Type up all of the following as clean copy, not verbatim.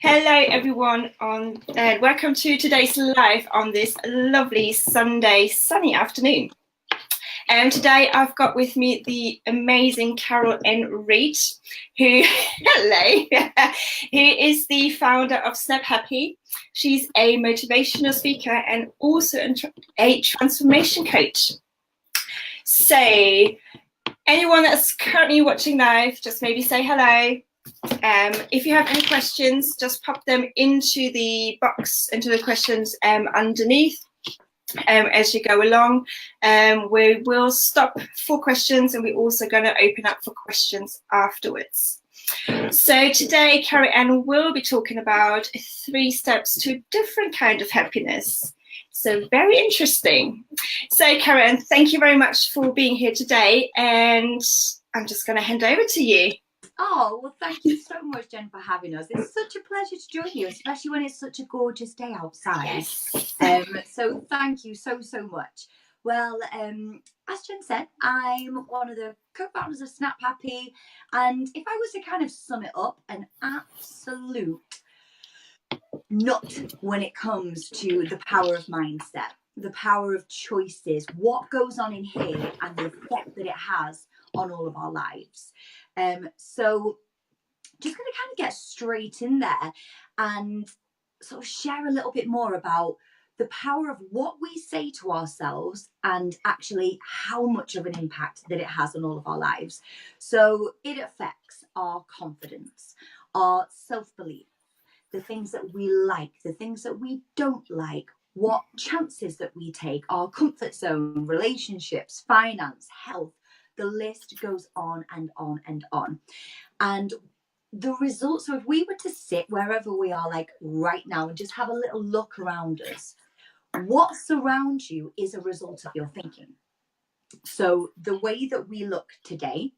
Hello everyone, welcome to today's live on this lovely Sunday sunny afternoon. Today I've got with me the amazing Carol N. Reid, who is the founder of Snap Happy. She's a motivational speaker and also a transformation coach. So anyone that's currently watching live, just maybe say hello. If you have any questions, just pop them into the box, into the questions underneath as you go along. We will stop for questions and we're also going to open up for questions afterwards. So today, Carol Ann will be talking about 3 steps to a different kind of happiness. So very interesting. So Carol Ann, thank you very much for being here today, and I'm just going to hand over to you. Oh, well, thank you so much, Jen, for having us. It's such a pleasure to join you, especially when it's such a gorgeous day outside. Yes. So thank you so much. Well, as Jen said, I'm one of the co-founders of Snap Happy. And if I was to kind of sum it up, an absolute nut when it comes to the power of mindset, the power of choices, what goes on in here and the effect that it has on all of our lives. So just going to kind of get straight in there and sort of share a little bit more about the power of what we say to ourselves and actually how much of an impact that it has on all of our lives. So it affects our confidence, our self-belief, the things that we like, the things that we don't like, what chances that we take, our comfort zone, relationships, finance, health. The list goes on and on and on. And the results, so if we were to sit wherever we are, like right now, and just have a little look around us, what surrounds you is a result of your thinking. So the way that we look today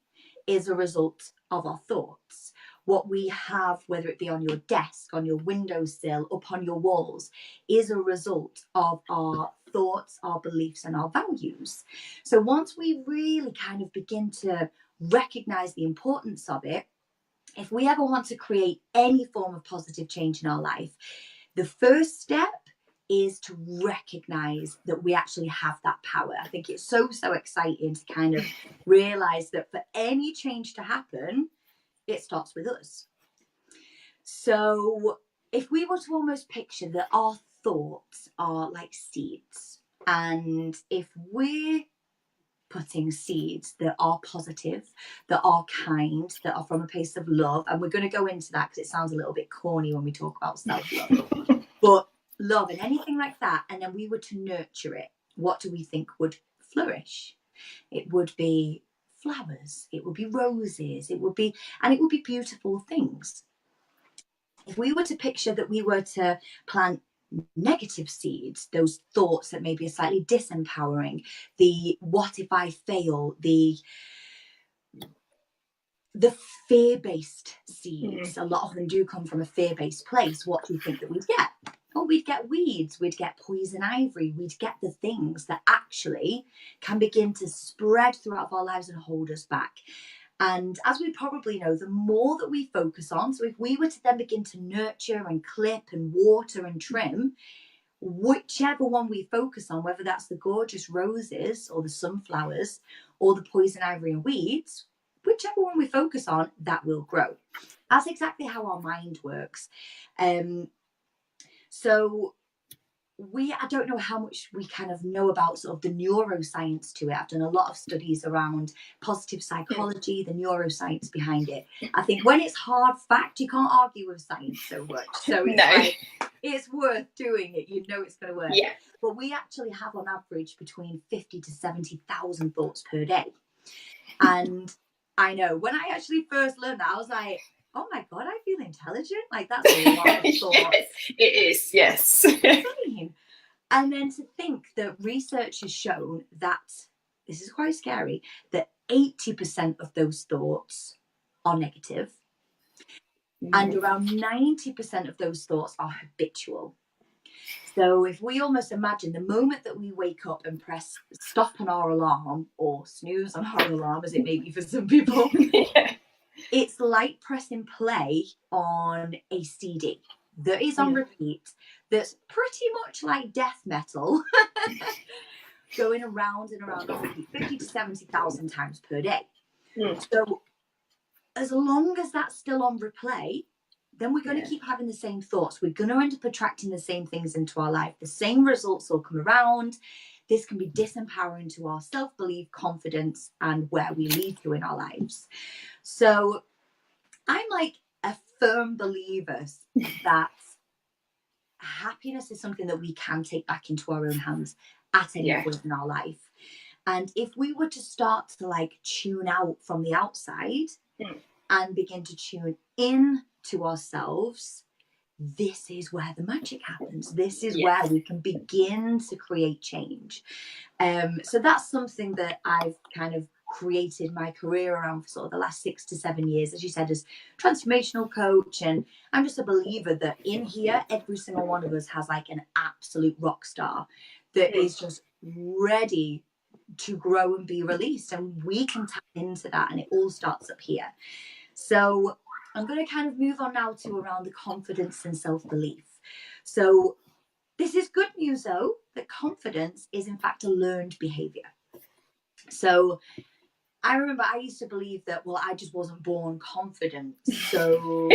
is a result of our thoughts. What we have, whether it be on your desk, on your windowsill, up on your walls, is a result of our thoughts, our beliefs, and our values. So once we really kind of begin to recognize the importance of it, if we ever want to create any form of positive change in our life, the first step is to recognize that we actually have that power. I think it's so exciting to kind of realize that for any change to happen, it starts with us. So if we were to almost picture that our thoughts are like seeds, and if we're putting seeds that are positive, that are kind, that are from a place of love, and we're going to go into that because it sounds a little bit corny when we talk about self-love, but love and anything like that, and then we were to nurture it, what do we think would flourish? It would be flowers, it would be roses, it would be beautiful things. If we were to picture that we were to plant negative seeds, those thoughts that maybe are slightly disempowering, the what if I fail, the fear-based seeds, a lot of them do come from a fear-based place. What do you think that we'd get? Oh, we'd get weeds, we'd get poison ivy, we'd get the things that actually can begin to spread throughout our lives and hold us back. And as we probably know, the more that we focus on, so if we were to then begin to nurture and clip and water and trim, whichever one we focus on, whether that's the gorgeous roses or the sunflowers or the poison ivy and weeds, whichever one we focus on, that will grow. That's exactly how our mind works. So I don't know how much we kind of know about sort of the neuroscience to it. I've done a lot of studies around positive psychology, the neuroscience behind it. I think when it's hard fact, you can't argue with science so much. So it's worth doing it. You know it's going to work. Yeah. But we actually have on average between 50 to 70,000 thoughts per day. And I know when I actually first learned that, I was like, oh my God, I feel intelligent. Like that's a lot of thoughts. Yes, it is, yes. And then to think that research has shown that, this is quite scary, that 80% of those thoughts are negative. And around 90% of those thoughts are habitual. So if we almost imagine the moment that we wake up and press stop on our alarm or snooze on our alarm, as it may be for some people, It's like pressing play on a CD that is on repeat, that's pretty much like death metal, going around and around on repeat 50 to 70,000 times per day. So as long as that's still on replay, then we're going to keep having the same thoughts. We're going to end up attracting the same things into our life. The same results will come around. This can be disempowering to our self-belief, confidence, and where we lead to in our lives. So I'm like a firm believer that happiness is something that we can take back into our own hands at any point in our life. And if we were to start to like tune out from the outside and begin to tune in to ourselves, this is where the magic happens. This is where we can begin to create change. So that's something that I've kind of created my career around for sort of the last 6 to 7 years, as you said, as transformational coach. And I'm just a believer that in here, every single one of us has like an absolute rock star that is just ready to grow and be released. And we can tap into that, and it all starts up here. So I'm going to kind of move on now to around the confidence and self-belief. So this is good news, though, that confidence is in fact a learned behavior. So I remember I used to believe that, well, I just wasn't born confident. So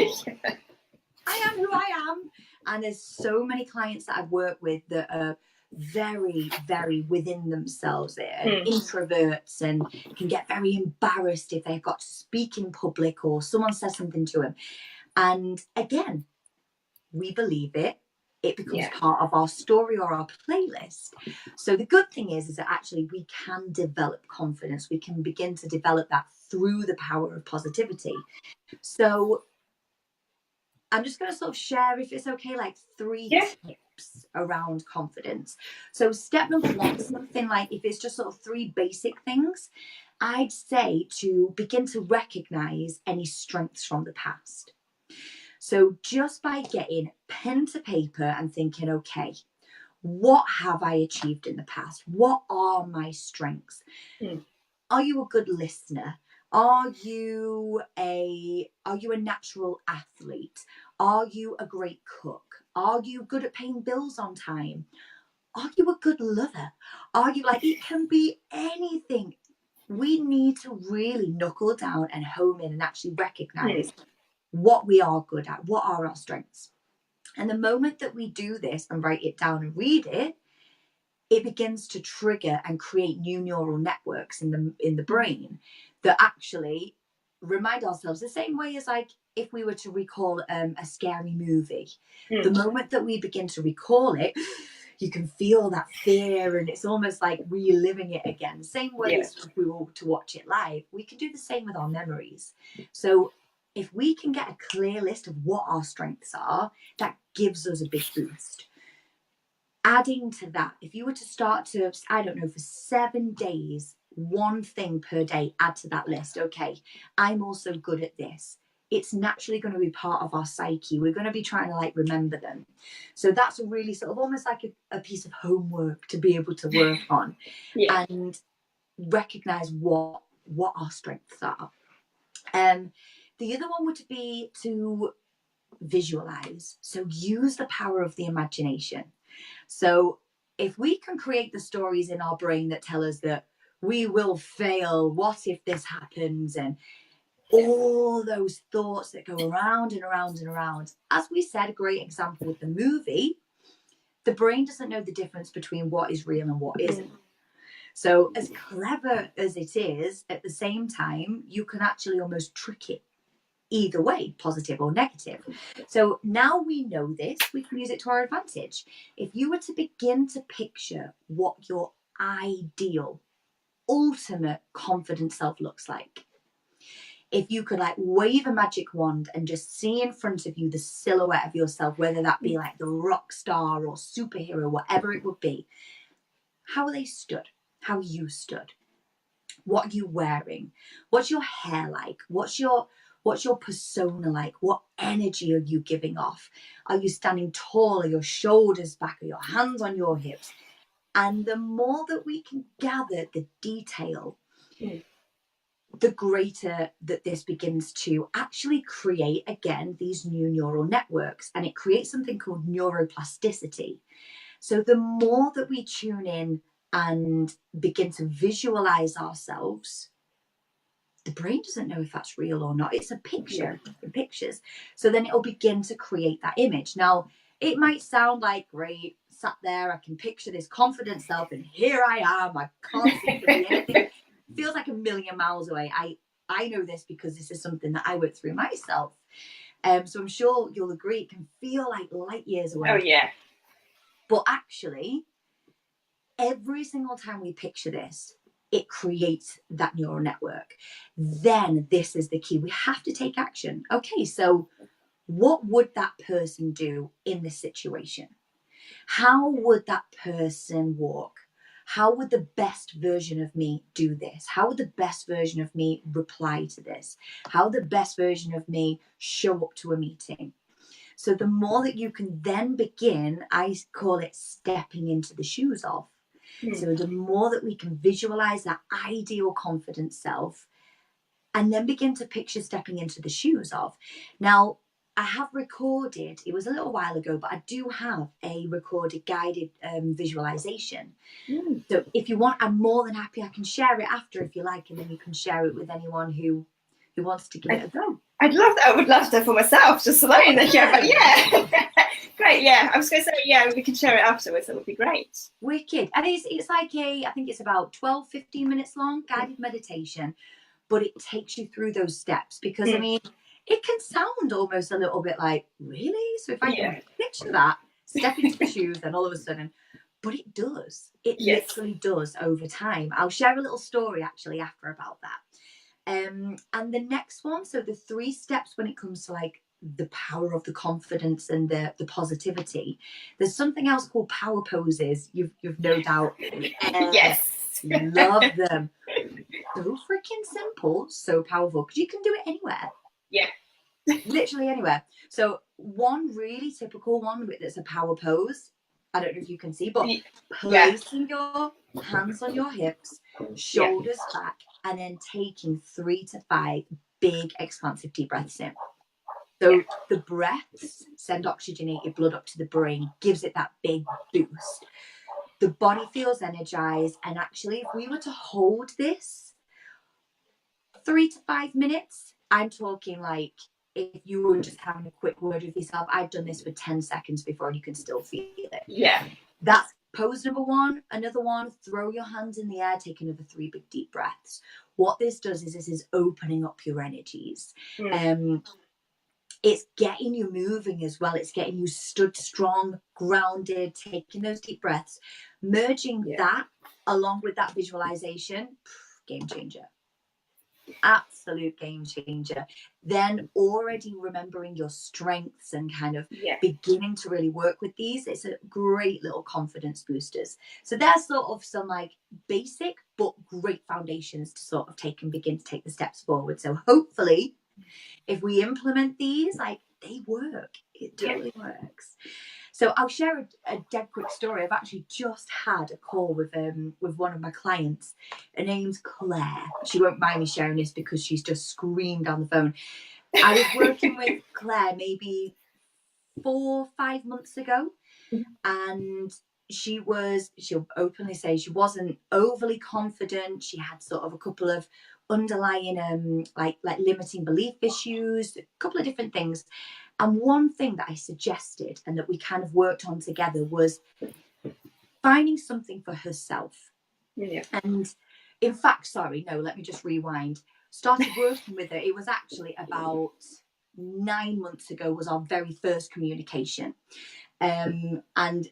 I am who I am. And there's so many clients that I've worked with that are very, very within themselves. They're introverts and can get very embarrassed if they've got to speak in public or someone says something to them. And again, we believe it. It becomes part of our story or our playlist. So the good thing is that actually we can develop confidence. We can begin to develop that through the power of positivity. So I'm just going to sort of share, if it's okay, like 3 tips around confidence. So step number 1, something like, if it's just sort of 3 basic things, I'd say to begin to recognize any strengths from the past. So just by getting pen to paper and thinking, okay, what have I achieved in the past? What are my strengths? Are you a good listener? Are you a natural athlete? Are you a great cook? Are you good at paying bills on time? Are you a good lover? Are you like, it can be anything. We need to really knuckle down and home in and actually recognize what we are good at, what are our strengths. And the moment that we do this and write it down and read it, it begins to trigger and create new neural networks in the brain that actually remind ourselves, the same way as like if we were to recall a scary movie. The moment that we begin to recall it, you can feel that fear, and it's almost like reliving it again. The same way as if we were to watch it live, we can do the same with our memories. So if we can get a clear list of what our strengths are, that gives us a big boost. Adding to that, if you were to start to, I don't know, for 7 days, 1 thing per day, add to that list. Okay, I'm also good at this. It's naturally going to be part of our psyche. We're going to be trying to like remember them. So that's a really sort of almost like a piece of homework to be able to work on and recognize what our strengths are. The other one would be to visualize. So use the power of the imagination. So if we can create the stories in our brain that tell us that we will fail, what if this happens, and all those thoughts that go around and around and around. As we said, a great example with the movie, the brain doesn't know the difference between what is real and what isn't. So as clever as it is, at the same time, you can actually almost trick it either way, positive or negative. So now we know this, we can use it to our advantage. If you were to begin to picture what your ideal, ultimate confident self looks like, if you could like wave a magic wand and just see in front of you the silhouette of yourself, whether that be like the rock star or superhero, whatever it would be, how are they stood? How are you stood? What are you wearing? What's your hair like? What's your persona like? What energy are you giving off? Are you standing tall? Are your shoulders back? Are your hands on your hips? And the more that we can gather the detail, the greater that this begins to actually create, again, these new neural networks, and it creates something called neuroplasticity. So the more that we tune in and begin to visualize ourselves, the brain doesn't know if that's real or not. It's a picture in pictures. So then it'll begin to create that image. Now, it might sound like, great, sat there, I can picture this confident self, and here I am. I can't think of anything. Feels like a million miles away. I know this because this is something that I went through myself. So I'm sure you'll agree, it can feel like light years away. Oh, yeah. But actually, every single time we picture this, it creates that neural network. Then this is the key. We have to take action. Okay, so what would that person do in this situation? How would that person walk? How would the best version of me do this? How would the best version of me reply to this? How would the best version of me show up to a meeting? So the more that you can then begin, I call it stepping into the shoes of. So the more that we can visualize that ideal confident self and then begin to picture stepping into the shoes of. Now, I have recorded, it was a little while ago, but I do have a recorded guided visualization. So if you want, I'm more than happy. I can share it after if you like, and then you can share it with anyone who wants to give it a go. I'd love that. I would love that for myself, just alone. But yeah. Great, yeah. I was going to say, yeah, we can share it afterwards. That would be great. Wicked. And it's like I think it's about 12, 15 minutes long, guided meditation, but it takes you through those steps because, I mean, it can sound almost a little bit like, really? So if I can picture that, step into the shoes, then all of a sudden, but it does. It literally does over time. I'll share a little story actually after about that. And the next one, so the 3 steps when it comes to like the power of the confidence and the positivity, there's something else called power poses. You've no doubt. Yes. Love them. So freaking simple, so powerful, because you can do it anywhere. Yeah. Literally anywhere. So one really typical one that's a power pose, I don't know if you can see, but placing your hands on your hips, shoulders back, and then taking 3 to 5 big expansive deep breaths in. So the breaths send oxygenated blood up to the brain, gives it that big boost. The body feels energized, and actually if we were to hold this 3 to 5 minutes, I'm talking like if you were just having a quick word with yourself, I've done this for 10 seconds before and you can still feel it. Yeah. That's pose number 1. Another one, throw your hands in the air, take another 3 big deep breaths. What this does is this is opening up your energies. It's getting you moving as well. It's getting you stood strong, grounded, taking those deep breaths, merging that along with that visualization. Game changer. Absolute game changer. Then already remembering your strengths and kind of beginning to really work with these. It's a great little confidence boosters. So they're sort of some like basic but great foundations to sort of take and begin to take the steps forward. So hopefully if we implement these, like they work. It totally works. So I'll share a dead quick story. I've actually just had a call with one of my clients. Her name's Claire. She won't mind me sharing this because she's just screamed on the phone. I was working with Claire maybe 4 or 5 months ago, and she'll openly say she wasn't overly confident. She had sort of a couple of underlying like limiting belief issues, a couple of different things. And one thing that I suggested and that we kind of worked on together was finding something for herself. And in fact, let me just rewind. Started working with her. It was actually about 9 months ago was our very first communication. And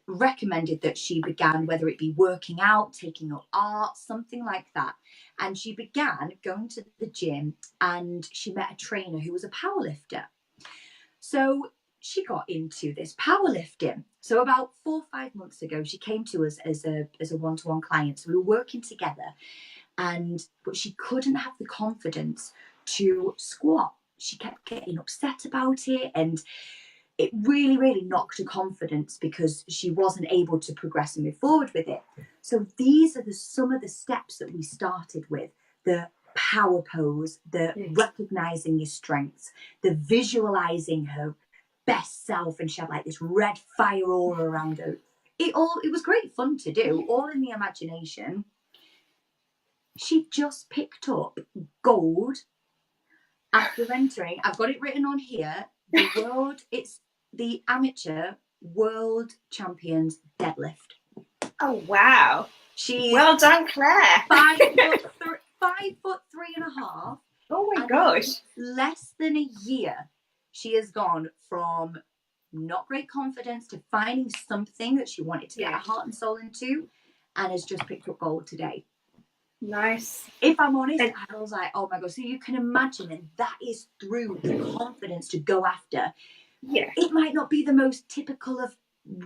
recommended that she began, whether it be working out, taking up art, something like that. And she began going to the gym and she met a trainer who was a powerlifter. So she got into this powerlifting. So about 4 or 5 months ago, she came to us as a one-to-one client. So we were working together, but she couldn't have the confidence to squat. She kept getting upset about it, and it really, really knocked her confidence because she wasn't able to progress and move forward with it. So these are some of the steps that we started with. The power pose, the recognizing your strengths, the visualizing her best self, and she had like this red fire aura around her. It was great fun to do, all in the imagination. She just picked up gold after entering. I've got it written on here. It's the amateur world champions deadlift. Oh wow! She's well done, Claire. 5'3.5". Oh my gosh! Less than a year, she has gone from not great confidence to finding something that she wanted to get her heart and soul into, and has just picked up gold today. Nice. If I'm honest, I was like, oh my God. So you can imagine, and that is through the confidence to go after. Yeah. It might not be the most typical of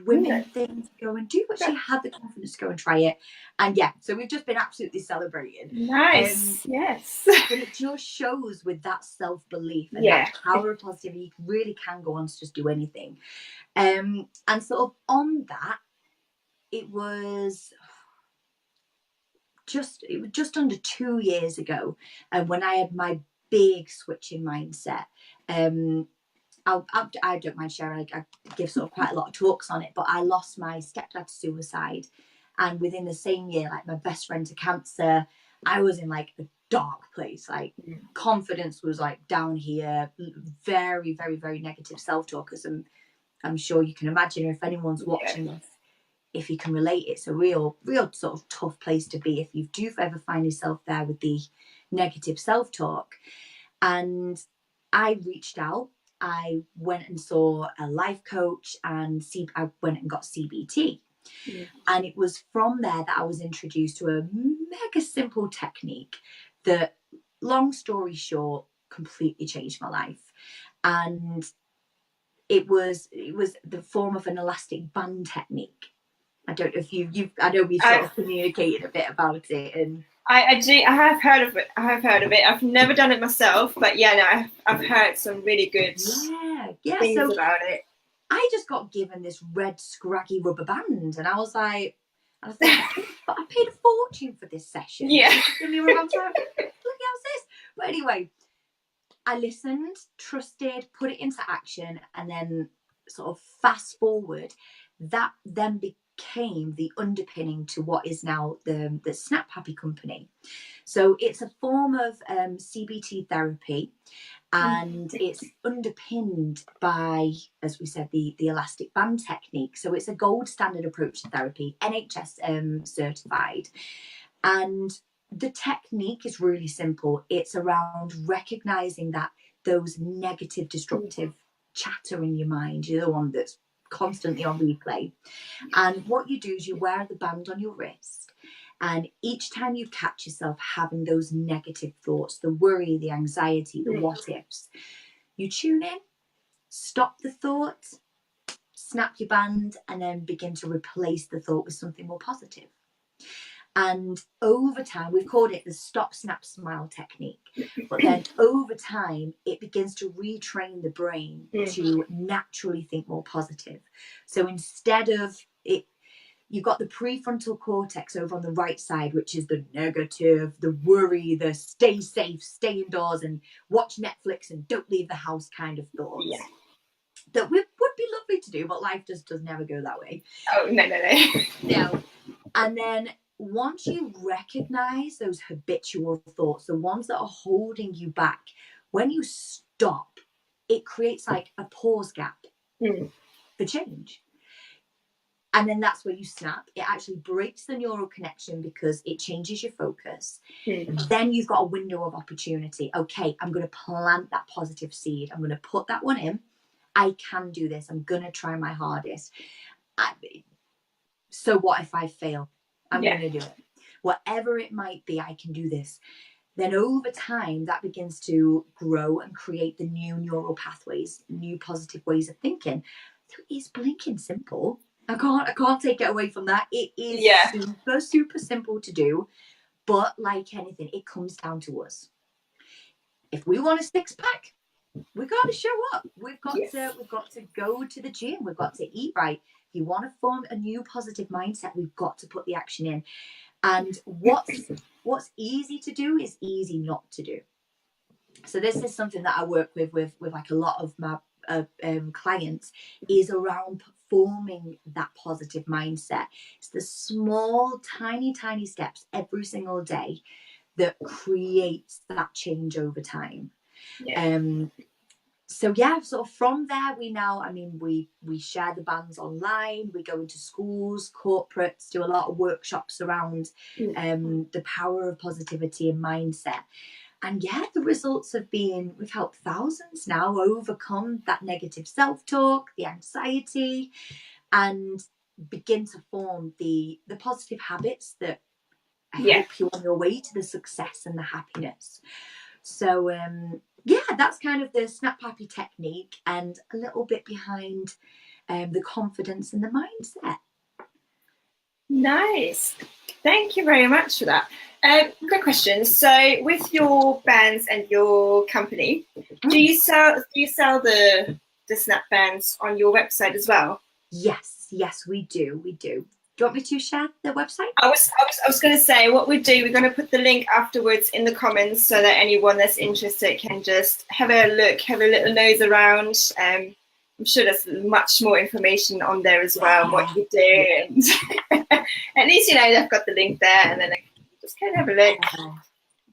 women thing to go and do, but she had the confidence to go and try it. And yeah, so we've just been absolutely celebrating. Nice. Yes. But it just shows with that self-belief and that power of positivity, you really can go on to just do anything. And sort of on that, it was just under 2 years ago, when I had my big switch in mindset. I don't mind sharing. I give sort of quite a lot of talks on it, but I lost my stepdad to suicide, and within the same year, like my best friend to cancer. I was in like a dark place. Like confidence was like down here. Very, very, very negative self-talk, as I'm sure you can imagine. If anyone's watching this, if you can relate, it's a real sort of tough place to be if you do ever find yourself there with the negative self-talk. And I reached out. I went and saw a life coach, and I went and got CBT. And it was from there that I was introduced to a mega simple technique that, long story short, completely changed my life. And it was the form of an elastic band technique. I don't know if I know we sort of communicated a bit about it, and I have heard of it. I've never done it myself, but I've heard some really good things about it. I just got given this red scraggy rubber band, and I was like, but I paid a fortune for this session. Yeah. I was like, look, how's this? But anyway, I listened, trusted, put it into action, and then sort of fast forward, that then became the underpinning to what is now the Snap Happy company. So it's a form of CBT therapy, and it's underpinned by, as we said, the elastic band technique. So it's a gold standard approach to therapy, NHS certified. And the technique is really simple. It's around recognizing that those negative, destructive chatter in your mind, you're the one that's constantly on replay. And what you do is you wear the band on your wrist, and each time you catch yourself having those negative thoughts, the worry, the anxiety, the what ifs, you tune in, stop the thought, snap your band, and then begin to replace the thought with something more positive. And over time, we've called it the stop, snap, smile technique. But then over time, it begins to retrain the brain to naturally think more positive. So instead of it, you've got the prefrontal cortex over on the right side, which is the negative, the worry, the stay safe, stay indoors and watch Netflix and don't leave the house kind of thoughts. Yeah. That would be lovely to do, but life just does never go that way. Oh, no. No. And then once you recognize those habitual thoughts, the ones that are holding you back, when you stop, it creates like a pause gap for change. And then that's where you snap. It actually breaks the neural connection because it changes your focus. Then you've got a window of opportunity. Okay, I'm going to plant that positive seed. I'm going to put that one in. I can do this. I'm going to try my hardest. So what if I fail? I'm going to do it. Whatever it might be, I can do this. Then over time, that begins to grow and create the new neural pathways, new positive ways of thinking. So it's blinking simple. I can't take it away from that. It is super simple to do. But like anything, it comes down to us. If we want a six-pack, we've got to show up. We've got to go to the gym. We've got to eat right. If you want to form a new positive mindset, we've got to put the action in. And what's what's easy to do is easy not to do. So this is something that I work with like a lot of my clients, is around forming that positive mindset. It's the small, tiny steps every single day that creates that change over time. Yeah. So yeah, sort of from there, we share the bands online, we go into schools, corporates, do a lot of workshops around the power of positivity and mindset. And yeah, the results have been, we've helped thousands now overcome that negative self-talk, the anxiety, and begin to form the positive habits that help you on your way to the success and the happiness. So yeah, that's kind of the Snap Happy technique, and a little bit behind the confidence and the mindset. Nice. Thank you very much for that. Quick question. So with your bands and your company, do you sell the Snap bands on your website as well? Yes, we do. Do you want me to share the website? I was going to say, what we do, we're going to put the link afterwards in the comments so that anyone that's interested can just have a look, have a little nose around. I'm sure there's much more information on there as well, what you do. And at least, they've got the link there, and then I can just kind of have a look.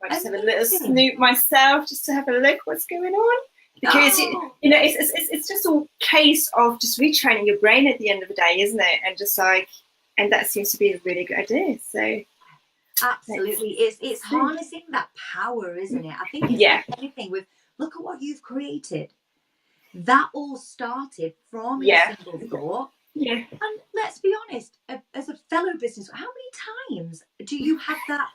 I just have a little snoop myself just to have a look what's going on. Because, it's just a case of just retraining your brain at the end of the day, isn't it? And just and that seems to be a really good idea. So absolutely, it's harnessing that power, isn't it? I think it's like anything with, look at what you've created. That all started from a single thought. Yeah. And let's be honest, as a fellow business, how many times do you have that?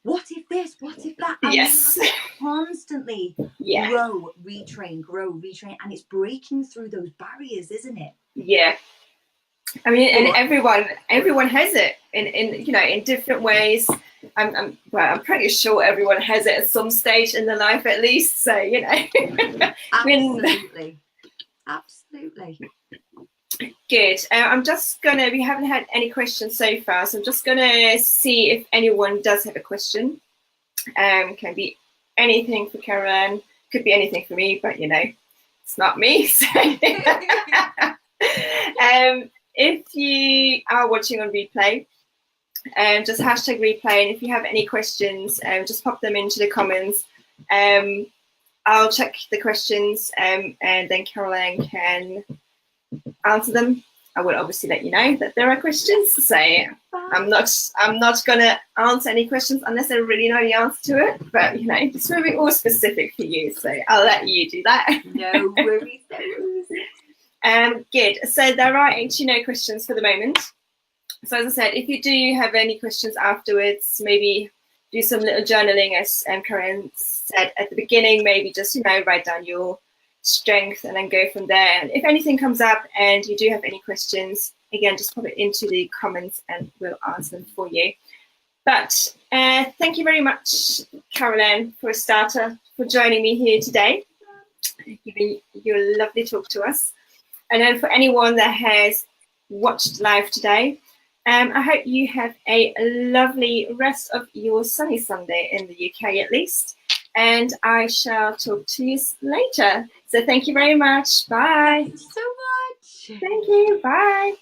What if this? What if that? And yes. Constantly grow, retrain, and it's breaking through those barriers, isn't it? Yeah. I mean, and everyone has it in different ways. I'm pretty sure everyone has it at some stage in their life, at least. So absolutely. Good. We haven't had any questions so far, so I'm just gonna see if anyone does have a question. Can be anything for Caroline, could be anything for me, but it's not me. So. If you are watching on replay, just hashtag replay, and if you have any questions, just pop them into the comments. I'll check the questions, and then Caroline can answer them. I will obviously let you know that there are questions. So I'm not gonna answer any questions unless I really know the answer to it. But it's going to be all specific for you, so I'll let you do that. No worries. Good. So there are actually no questions for the moment. So as I said, if you do have any questions afterwards, maybe do some little journaling, as Karen said at the beginning. Maybe just write down your strength and then go from there. And if anything comes up and you do have any questions, again, just pop it into the comments and we'll answer them for you. But thank you very much, Caroline, for a starter, for joining me here today, giving your lovely talk to us. And then for anyone that has watched live today, I hope you have a lovely rest of your sunny Sunday in the UK at least. And I shall talk to you later. So thank you very much. Bye. Thank you so much. Thank you. Bye.